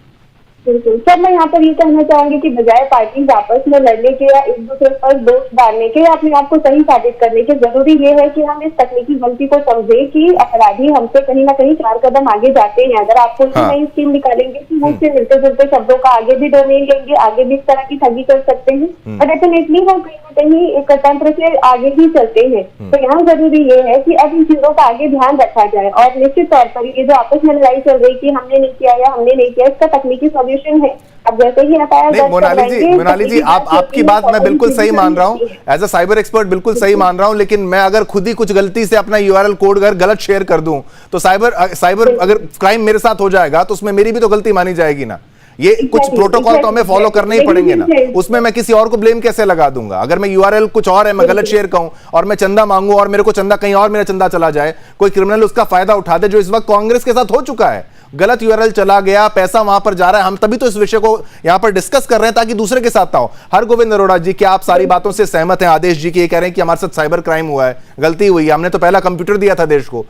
बिल्कुल सर, मैं यहाँ पर ये कहना चाहूंगी कि बजाय पार्टीज आपस में लड़ने के या एक दूसरे पर दोष डालने के या अपने आप को सही साबित करने के, जरूरी ये है कि हम इस तकनीकी गलती को समझे कि अपराधी हमसे कहीं ना कहीं 4 कदम आगे जाते हैं। अगर आप कोई नई स्कीम निकालेंगे कि वो उससे मिलते जुलते शब्दों का आगे भी डोमेन लेंगे, आगे भी इस तरह की ठगी कर सकते हैं, और डेफिनेटली हम कहीं ना कहीं एक तंत्र से आगे ही चलते हैं। तो यहाँ जरूरी ये है कि अब इन चीजों का आगे ध्यान रखा जाए, और निश्चित तौर पर ये जो आपस में लड़ाई चल रही कि हमने नहीं किया या हमने नहीं किया, इसका तकनीकी सोल्यूशन है। अब जैसे ही नहीं मोनाली जी आपकी बात मैं बिल्कुल सही मान रहा हूं, एज अ साइबर एक्सपर्ट बिल्कुल सही मान रहा हूं, लेकिन मैं अगर खुद ही कुछ गलती से अपना यूआरएल कोड अगर गलत शेयर कर दूं तो साइबर अगर क्राइम मेरे साथ हो जाएगा तो उसमें मेरी भी तो गलती मानी जाएगी ना। ये कुछ प्रोटोकॉल तो हमें फॉलो करने ही पड़ेंगे ना, उसमें मैं किसी और को ब्लेम कैसे लगा दूंगा? अगर मैं यूआरएल कुछ और है, मैं गलत शेयर कहूं और मैं चंदा मांगू और मेरे को चंदा कहीं और मेरा चंदा चला जाए, कोई क्रिमिनल उसका फायदा उठा दे, जो इस वक्त कांग्रेस के साथ हो चुका है। गलत यूआरएल चला गया, पैसा वहां पर जा रहा है, हम तभी तो इस विषय को यहां पर डिस्कस कर रहे हैं ताकि दूसरे के साथ ना हो। हरगोविंद अरोड़ा जी, क्या आप सारी बातों से सहमत हैं? आदेश जी की ये कह रहे हैं कि हमारे साथ साइबर क्राइम हुआ है, गलती हुई है, हमने तो पहला कंप्यूटर दिया था देश को।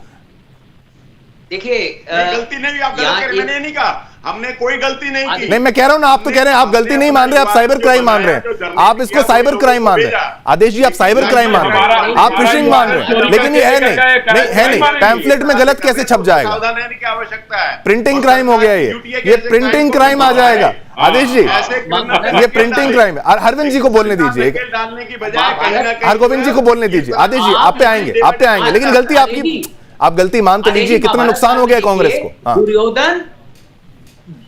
देखिए गलती नहीं, आप गलत कर, मैंने नहीं कहा हमने कोई गलती नहीं की। नहीं, मैं कह रहा हूं ना, आप तो कह रहे हैं आप गलती नहीं मान रहे, आप साइबर क्राइम मान रहे हैं, आप इसको साइबर क्राइम मान रहे हैं। आदेश जी, आप साइबर क्राइम मान रहे हैं, आप फिशिंग मान रहे हैं, लेकिन ये है नहीं, पैम्फलेट में गलत कैसे छप जाएगा? सावधान रहने की आवश्यकता है। प्रिंटिंग क्राइम हो गया ये प्रिंटिंग क्राइम आ जाएगा। आदेश जी, ये प्रिंटिंग क्राइम है। हरविंद जी को बोलने दीजिए, डालने की बजाय हरगोविंद जी को बोलने दीजिए। आदेश जी, आप पे आएंगे, लेकिन गलती आपकी, आप गलती मान तो लीजिए। कितना नुकसान हो गया कांग्रेस को। दुर्योधन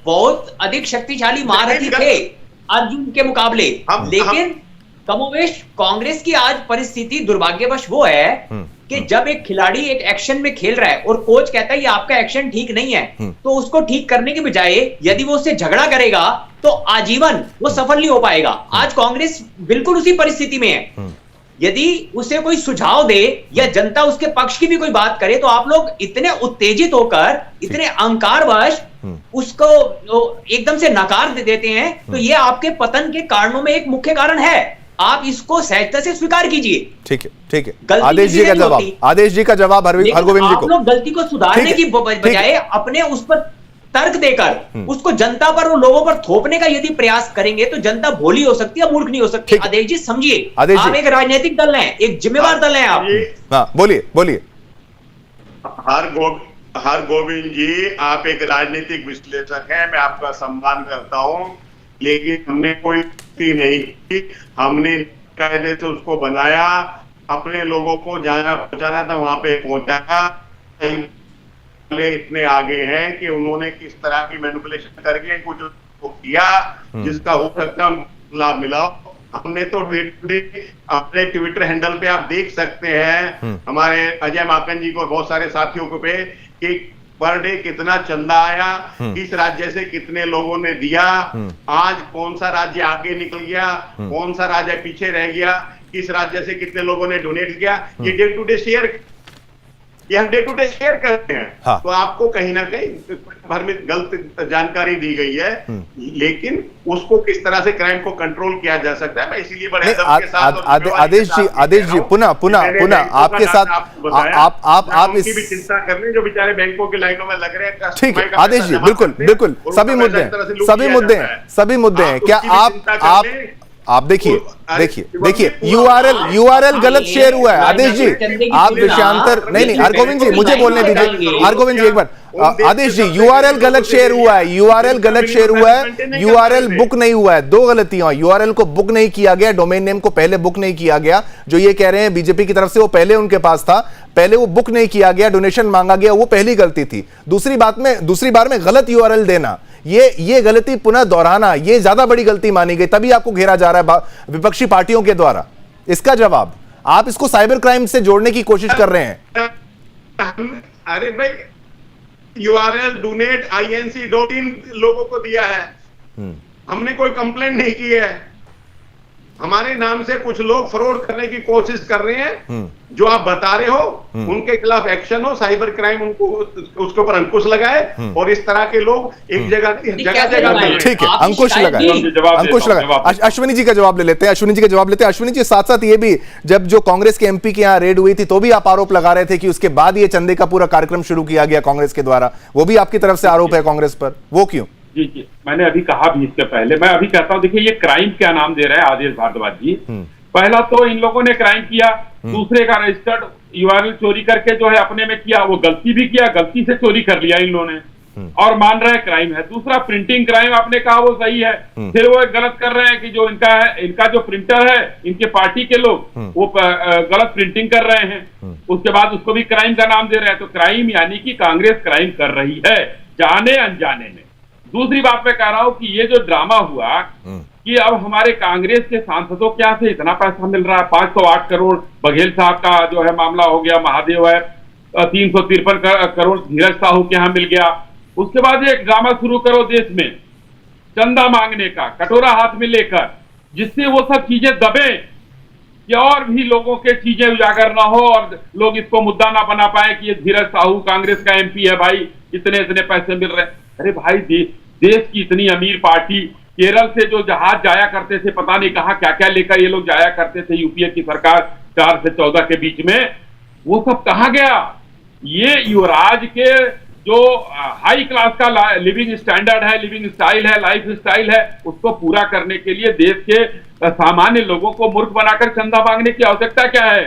बहुत अधिक शक्तिशाली महारथी थे अर्जुन के मुकाबले, लेकिन कमोवेश कांग्रेस की आज परिस्थिति दुर्भाग्यवश वो है कि जब एक खिलाड़ी एक एक्शन में खेल रहा है और कोच कहता है ये आपका एक्शन ठीक नहीं है, तो उसको ठीक करने के बजाय यदि वो उससे झगड़ा करेगा तो आजीवन वो सफल नहीं हो पाएगा। आज कांग्रेस बिल्कुल उसी परिस्थिति में है। यदि उसे कोई सुझाव दे या जनता उसके पक्ष की भी कोई बात करे तो आप लोग इतने उत्तेजित होकर, इतने अहंकारवश उसको एकदम से नकार दे देते हैं, तो ये आपके पतन के कारणों में एक मुख्य कारण है। आप इसको सहजता से स्वीकार कीजिए। ठीक है। आदेश जी का जवाब हरगोविंद जी को। आप लोग गलती को सुधारने की बजाय अपने उस पर तर्क देकर उसको जनता पर और लोगों पर थोपने का यदि प्रयास करेंगे तो जनता भोली हो सकती है, मूर्ख नहीं हो सकती। आदेश जी समझिए, आप एक राजनीतिक दल हैं, एक जिम्मेवार दल हैं आप। हाँ, बोलिए। हरगोविंद जी, आप एक राजनीतिक विश्लेषक हैं, मैं आपका सम्मान करता हूं, लेकिन हमने कोई गलती नहीं की। हमने कायदे से उसको बनाया, अपने लोगों को जहां पहुंचाना था वहां पे पहुंचाया। इतने आगे हैं कि उन्होंने किस तरह की मैनिपुलेशन करके कुछ किया जिसका हो सकता लाभ मिला। हमने तो अपने ट्विटर हैंडल पे आप देख सकते हैं, हमारे अजय माकन जी को, बहुत सारे साथियों को पे कि पर डे कितना चंदा आया, किस राज्य से कितने लोगों ने दिया, आज कौन सा राज्य आगे निकल गया, कौन सा राज्य पीछे रह गया, किस राज्य से कितने लोगों ने डोनेट किया, ये डे टू डे शेयर, ये हम डे टू डे शेयर करते हैं। हाँ। तो आपको कहीं ना कहीं भर में गलत जानकारी दी गई है, लेकिन उसको किस तरह से क्राइम को कंट्रोल किया जा सकता है, मैं इसीलिए बड़े अदब के साथ आदेश जी पुनः आपके साथ आप इसकी भी चिंता कर रहे हैं जो बेचारे बैंकों की लाइनों में लग रहे हैं। ठीक है आदेश जी, बिल्कुल सभी मुद्दे हैं। क्या आप देखिए यूआरएल गलत शेयर हुआ है। आदेश जी, आप विषयांतर नहीं, हरगोविंद जी मुझे बोलने दीजिए। हरगोविंद जी एक बार, आदेश जी, यूआरएल गलत शेयर हुआ है, यूआरएल बुक नहीं हुआ है। दो गलतियां, यूआरएल को बुक नहीं किया गया, डोमेन नेम को पहले बुक नहीं किया गया। जो ये कह रहे हैं बीजेपी की तरफ से, वो पहले उनके पास था, पहले वो बुक नहीं किया गया, डोनेशन मांगा गया, वो पहली गलती थी। दूसरी बार में गलत यूआरएल देना, ये गलती पुनः दोहराना, ये ज्यादा बड़ी गलती मानी गई, तभी आपको घेरा जा रहा है विपक्षी पार्टियों के द्वारा। इसका जवाब, आप इसको साइबर क्राइम से जोड़ने की कोशिश कर रहे हैं। अरे भाई, यूआरएल डोनेट INC.in लोगों को दिया है, हमने कोई कंप्लेंट नहीं की है। हमारे नाम से कुछ लोग फ्रॉड करने की कोशिश कर रहे हैं, जो आप बता रहे हो उनके खिलाफ एक्शन हो, साइबर क्राइम उनको उसके ऊपर अंकुश लगाए, और इस तरह के लोग एक जगह ठीक है अंकुश लगाए। अश्विनी जी का जवाब ले लेते हैं। अश्विनी जी, साथ साथ ये भी, जब जो कांग्रेस के एमपी के यहाँ रेड हुई थी तो भी आप आरोप लगा रहे थे कि उसके बाद ये चंदे का पूरा कार्यक्रम शुरू किया गया कांग्रेस के द्वारा, वो भी आपकी तरफ से आरोप है कांग्रेस पर, वो क्यों? जी जी, मैंने अभी कहा भी इसके पहले, मैं अभी कहता हूँ, देखिए ये क्राइम क्या नाम दे रहे हैं आदेश भारद्वाज जी। पहला तो इन लोगों ने क्राइम किया, दूसरे का रजिस्टर्ड यूआरएल चोरी करके जो है अपने में किया, वो गलती भी किया, गलती से चोरी कर लिया इन लोगों ने और मान रहे हैं क्राइम है। दूसरा प्रिंटिंग क्राइम, आपने कहा वो सही है, फिर वो गलत कर रहे हैं कि जो इनका है, इनका जो प्रिंटर है, इनके पार्टी के लोग वो गलत प्रिंटिंग कर रहे हैं, उसके बाद उसको भी क्राइम का नाम दे रहे हैं। तो क्राइम यानी कि कांग्रेस क्राइम कर रही है जाने अनजाने में। दूसरी बात मैं कह रहा हूं कि ये जो ड्रामा हुआ कि अब हमारे कांग्रेस के सांसदों क्या से इतना पैसा मिल रहा है, 508 करोड़ बघेल साहब का जो है मामला हो गया, महादेव है, 353 करोड़ धीरज साहू के यहाँ मिल गया। उसके बाद एक ड्रामा शुरू करो देश में चंदा मांगने का, कटोरा हाथ में लेकर, जिससे वो सब चीजें दबे कि और भी लोगों के चीजें उजागर ना हो और लोग इसको मुद्दा ना बना पाए कि ये धीरज साहू कांग्रेस का एमपी है, भाई इतने इतने पैसे मिल रहे हैं। अरे भाई देश की इतनी अमीर पार्टी, केरल से जो जहाज जाया करते थे, पता नहीं कहा क्या क्या लेकर ये लोग जाया करते थे यूपीए की सरकार 4 से 14 के बीच में, वो सब कहाँ गया? ये युवराज के जो हाई क्लास का लिविंग स्टैंडर्ड है, लिविंग स्टाइल है, लाइफ स्टाइल है, उसको पूरा करने के लिए देश के सामान्य लोगों को मूर्ख बनाकर चंदा मांगने की आवश्यकता क्या है?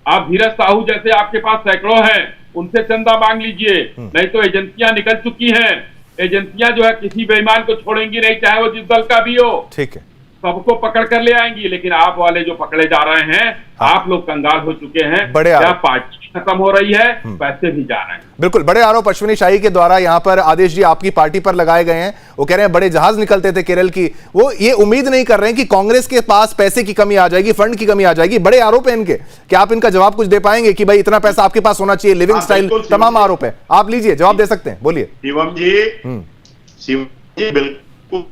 आप धीरज साहू जैसे आपके पास सैकड़ों हैं, उनसे चंदा मांग लीजिए, नहीं तो एजेंसियां निकल चुकी हैं। एजेंसियां जो है किसी बेईमान को छोड़ेंगी नहीं, चाहे वो जिस दल का भी हो, ठीक है, सबको पकड़ कर ले आएंगी। लेकिन आप वाले जो पकड़े जा रहे हैं, आप लोग कंगाल हो चुके हैं, क्या पार्टी खत्म हो रही है, पैसे भी जा रहे हैं। बिल्कुल, बड़े आरोप अश्विनी शाही के द्वारा यहाँ पर आदेश जी आपकी पार्टी पर लगाए गए हैं। वो कह रहे हैं बड़े जहाज निकलते थे केरल की, वो ये उम्मीद नहीं कर रहे हैं कि कांग्रेस के पास पैसे की कमी आ जाएगी, फंड की कमी आ जाएगी। बड़े आरोप है इनके, क्या आप इनका जवाब कुछ दे पाएंगे कि भाई इतना पैसा आपके पास होना चाहिए, लिविंग स्टाइल, तमाम आरोप है, आप लीजिए जवाब दे सकते हैं, बोलिए। शिवम जी बिल्कुल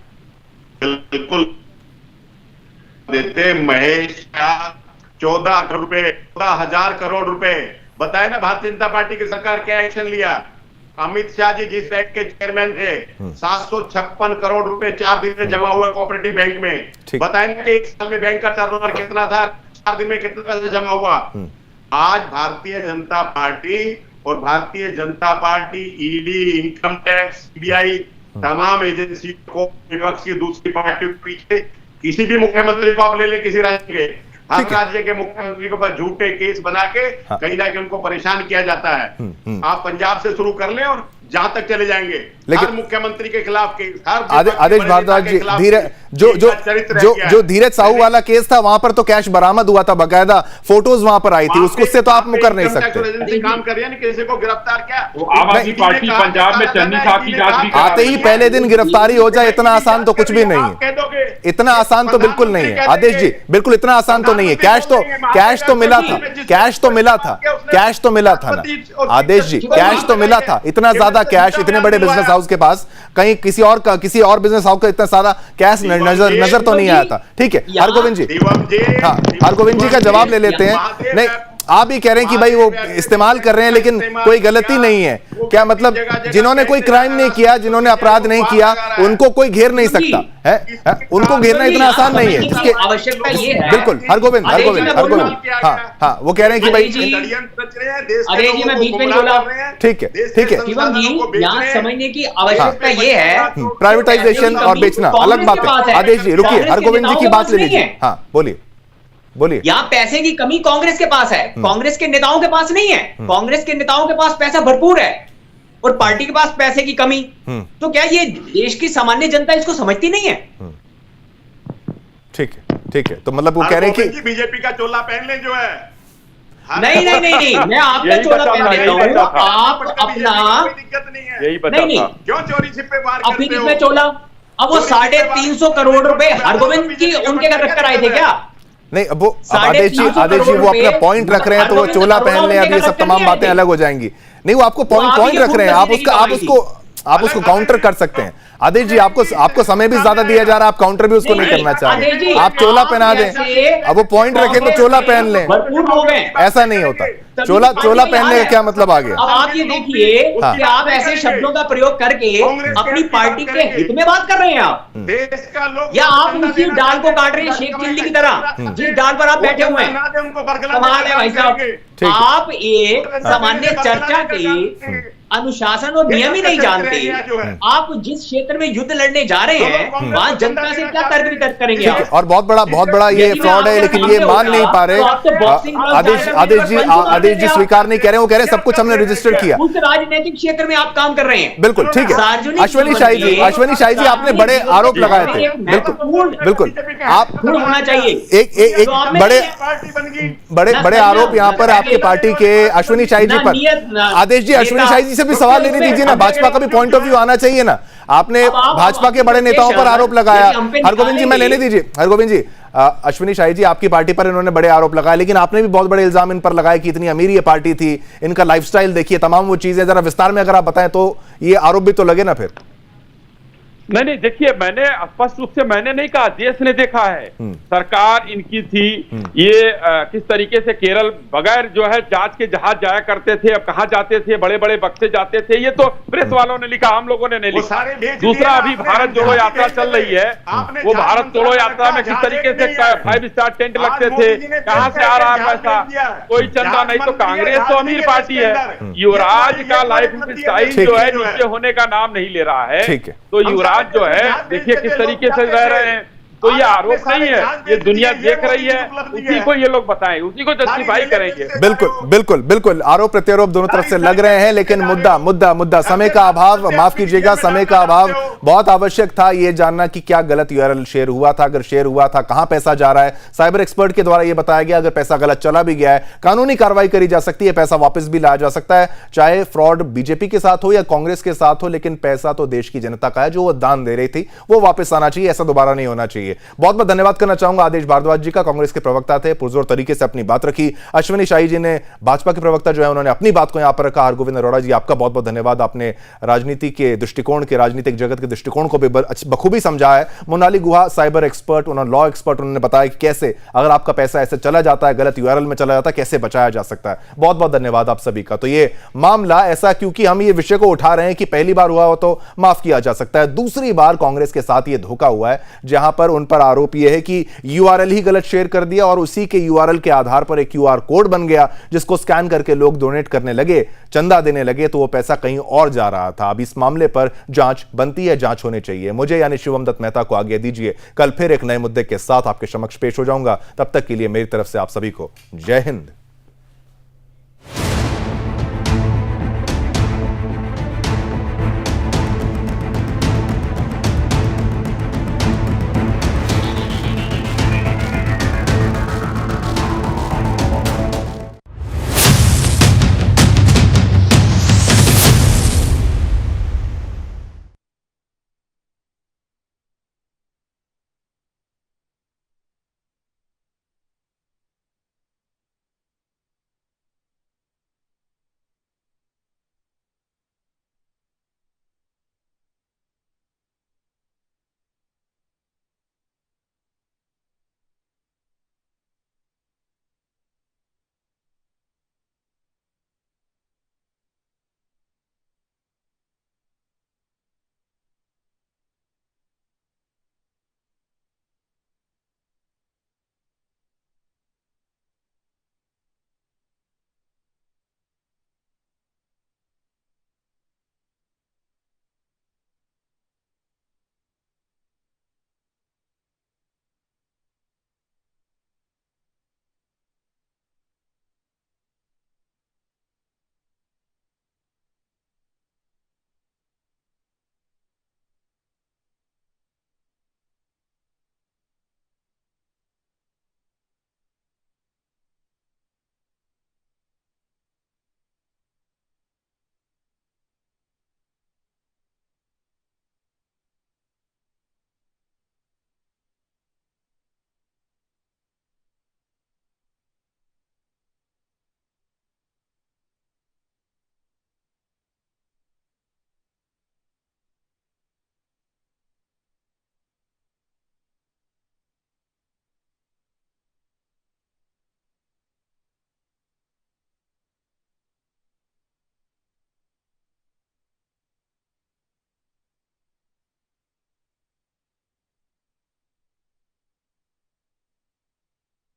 बिल्कुल देते। महेश का 14,000 करोड़ रुपए बताए ना, भारतीय जनता पार्टी की सरकार क्या एक्शन लिया। अमित शाह जी जिस बैंक के चेयरमैन थे, 756 करोड़ रुपए 4 दिन में जमा हुआ कोऑपरेटिव बैंक में। बताए ना कि 1 साल में बैंक का टर्नओवर कितना था, 4 दिन में कितना पैसा जमा हुआ। आज भारतीय जनता पार्टी और Bharatiya Janata party ED, income tax, CBI, तमाम एजेंसी को विपक्ष की दूसरी पार्टी के पीछे, किसी भी मुख्यमंत्री को आप ले ले, किसी राज्य के, हर राज्य के मुख्यमंत्री के ऊपर झूठे केस बना के कहीं जाके उनको परेशान किया जाता है। आप पंजाब से शुरू कर लें और जहां तक चले जाएंगे, लेकिन हर मुख्यमंत्री के खिलाफ केस, आदेश भारद्वाज जी, जो धीरज साहू वाला केस था, वहां पर तो कैश बरामद हुआ था, बकायदा फोटोज वहां पर आई थी, उससे तो आप मुकर नहीं सकते। काम कर रही है, किसी को गिरफ्तार किया। आम आदमी पार्टी पंजाब में चन्नी साहब की जांच भी आते ही पहले दिन गिरफ्तारी हो जाए, इतना आसान तो कुछ भी नहीं है, इतना आसान तो बिल्कुल नहीं है आदेश जी, बिल्कुल इतना आसान तो नहीं है। कैश तो मिला था, कैश तो मिला था ना आदेश जी, कैश तो मिला था, इतना ज्यादा कैश इतने बड़े बिजनेस हाउस के पास, कहीं किसी और बिजनेस हाउस का इतना सारा कैश नजर तो नहीं आया था। ठीक है, हरगोविंद जी, हाँ, हरगोविंद जी का जवाब ले लेते हैं। नहीं, आप भी कह रहे हैं कि भाई वो इस्तेमाल कर रहे हैं, लेकिन कोई गलती नहीं है क्या? मतलब जिन्होंने कोई क्राइम नहीं किया, जिन्होंने अपराध नहीं किया, उनको कोई घेर नहीं सकता है, उनको घेरना इतना आसान नहीं है। इसके आवश्यकता ये है, बिल्कुल, हरगोविंद, हाँ, वो कह रहे हैं कि भाई, अरे जी मैं बीच में नहीं बोला, ठीक है, शिवम जी, यहाँ समझने की आवश्यकता ये है, प्राइवेटाइजेशन और बेचना अलग बात है। आदेश जी रुकिए, हरगोविंद जी की बात ले लीजिए, हाँ बोलिए। यहाँ पैसे की कमी कांग्रेस के पास है, कांग्रेस के नेताओं के पास नहीं है। कांग्रेस के नेताओं के पास पैसा भरपूर है और पार्टी के पास पैसे की कमी। तो क्या ये देश की सामान्य जनता इसको समझती नहीं है? ठीक है, तो मतलब वो कह रहे हैं कि बीजेपी का चोला पहन ले जो है। नहीं, मैं आपका चोला पहन लेता हूँ, आप अपना, दिक्कत नहीं है, यही बता क्यों चोरी छिपे वार अपनी में चोला। अब वो 350 करोड़ रुपए हरगोविंद जी उनके घर रखकर आए थे क्या? नहीं, अब वो आदेश जी वो अपना पॉइंट रख रहे हैं, तो वो चोला पहन ले, अब ये सब तमाम बातें अलग हो जाएंगी। नहीं, वो आपको पॉइंट रख रहे हैं, आप उसको काउंटर कर सकते हैं। आदेश जी, आपको समय भी ज्यादा दिया जा रहा है, आप काउंटर भी उसको नहीं करना चाह रहे, आप चोला पहना दें, अब वो पॉइंट रखें तो चोला पहन लें, ऐसा नहीं होता। चोला पहनने का क्या मतलब आ गया? अब आप ये देखिए हाँ। कि आप ऐसे शब्दों का प्रयोग करके अपनी पार्टी के हित में बात कर रहे हैं आप, देश का लोग या आप उसी डाल को काट रहे हैं शेख चिल्ली की तरह, जिस डाल पर आप बैठे हुए हैं। कमाल है भाई साहब, आप एक सामान्य चर्चा के अनुशासन और नियम ही नहीं जानते। आप जिस क्षेत्र में युद्ध लड़ने जा रहे हैं वहां जनता से क्या तर्क वितर्क करेंगे ठीक है, आप? और बहुत बड़ा ये फ्रॉड है, लेकिन ये मान नहीं पा रहे। आदेश जी स्वीकार नहीं कह रहे, वो कह रहे सब कुछ हमने रजिस्टर किया। उस राजनीतिक क्षेत्र में आप काम कर रहे हैं। बिल्कुल ठीक है। अश्विनी शाही जी आपने बड़े आरोप लगाए थे। बिल्कुल आप होना चाहिए। एक बड़े आरोप यहाँ पर आपके पार्टी के अश्विनी शाही जी पर। आदेश जी, अश्विनी शाही जी से भी सवाल लेने दीजिए ना, भाजपा का भी पॉइंट ऑफ व्यू आना चाहिए ना। आपने भाजपा के बड़े नेताओं पर आरोप लगाया। हरगोविंद जी, मैं लेने दीजिए। हरगोविंद जी, अश्विनी शाही जी आपकी पार्टी पर इन्होंने बड़े आरोप लगाए, लेकिन आपने भी बहुत बड़े इल्जाम इन पर लगाए कि इतनी अमीर ये पार्टी थी, इनका लाइफस्टाइल देखिए, तमाम वो चीजें। जरा विस्तार में अगर आप बताएं तो ये आरोप भी तो लगे ना फिर। नहीं, देखिए, मैंने स्पष्ट रूप से मैंने नहीं कहा, देश ने देखा है। सरकार इनकी थी, ये किस तरीके से केरल बगैर जो है जांच के जहाज जाया करते थे, अब कहां जाते थे, बड़े बड़े बक्से जाते थे, ये तो प्रेस वालों ने लिखा, हम लोगों ने नहीं लिखा। दूसरा, अभी भारत जोड़ो यात्रा चल रही है, वो भारत जोड़ो यात्रा में किस तरीके से 5 स्टार टेंट लगते थे, कहां से आ रहा है पैसा, कोई चंदा नहीं। तो कांग्रेस तो अमीर पार्टी है, युवराज का लाइफ स्टाइल जो है नीचे होने का नाम नहीं ले रहा है। तो युवराज जो है देखिए किस तरीके से रह रहे हैं। तो ये आरोप नहीं है, ये दुनिया देख रही है, उसी को ये लोग बताएं, उसी को जस्टिफाई करेंगे। बिल्कुल आरोप प्रत्यारोप दोनों तरफ से लग रहे हैं, लेकिन मुद्दा समय का अभाव, माफ कीजिएगा, समय का अभाव। बहुत आवश्यक था ये जानना कि क्या गलत यूआरएल शेयर हुआ था, अगर शेयर हुआ था कहां पैसा जा रहा है। साइबर एक्सपर्ट के द्वारा यह बताया गया अगर पैसा गलत चला भी गया है, कानूनी कार्रवाई करी जा सकती है, पैसा वापस भी लाया जा सकता है, चाहे फ्रॉड बीजेपी के साथ हो या कांग्रेस के साथ हो, लेकिन पैसा तो देश की जनता का है जो वो दान दे रही थी, वो वापस आना चाहिए, ऐसा दोबारा नहीं होना चाहिए। बहुत बहुत धन्यवाद करना चाहूंगा आदेश भारद्वाज जी का, कांग्रेस के प्रवक्ता थे, पुरजोर तरीके से अपनी बात रखी। अश्विनी शाही जी ने, भाजपा के प्रवक्ता जो है, उन्होंने अपनी बात को यहां पर रखा। हरगोविंद अरोड़ा जी, आपका बहुत बहुत धन्यवाद, आपने राजनीति के दृष्टिकोण के, राजनीतिक जगत के दृष्टिकोण को भी बखूबी समझा है। मोनाली गुहा साइबर एक्सपर्ट, उन्होंने लॉ एक्सपर्ट, उन्होंने बताया कि कैसे अगर आपका पैसा ऐसे चला जाता है, गलत यूआरएल में चला जाता है, कैसे बचाया जा सकता है। बहुत बहुत धन्यवाद आप सभी का। तो ये मामला ऐसा, क्योंकि हम ये विषय को उठा रहे हैं कि पहली बार हुआ हो तो माफ किया जा सकता है, दूसरी बार कांग्रेस के साथ ये धोखा हुआ है, जहां पर उन पर आरोप यह है कि यूआरएल ही गलत शेयर कर दिया और उसी के यूआरएल के आधार पर एक क्यूआर कोड बन गया, जिसको स्कैन करके लोग डोनेट करने लगे, चंदा देने लगे, तो वो पैसा कहीं और जा रहा था। अब इस मामले पर जांच बनती है, जांच होनी चाहिए। मुझे यानी शिवम दत्त मेहता को आगे दीजिए, कल फिर एक नए मुद्दे के साथ आपके समक्ष पेश हो जाऊंगा। तब तक के लिए मेरी तरफ से आप सभी को जय हिंद।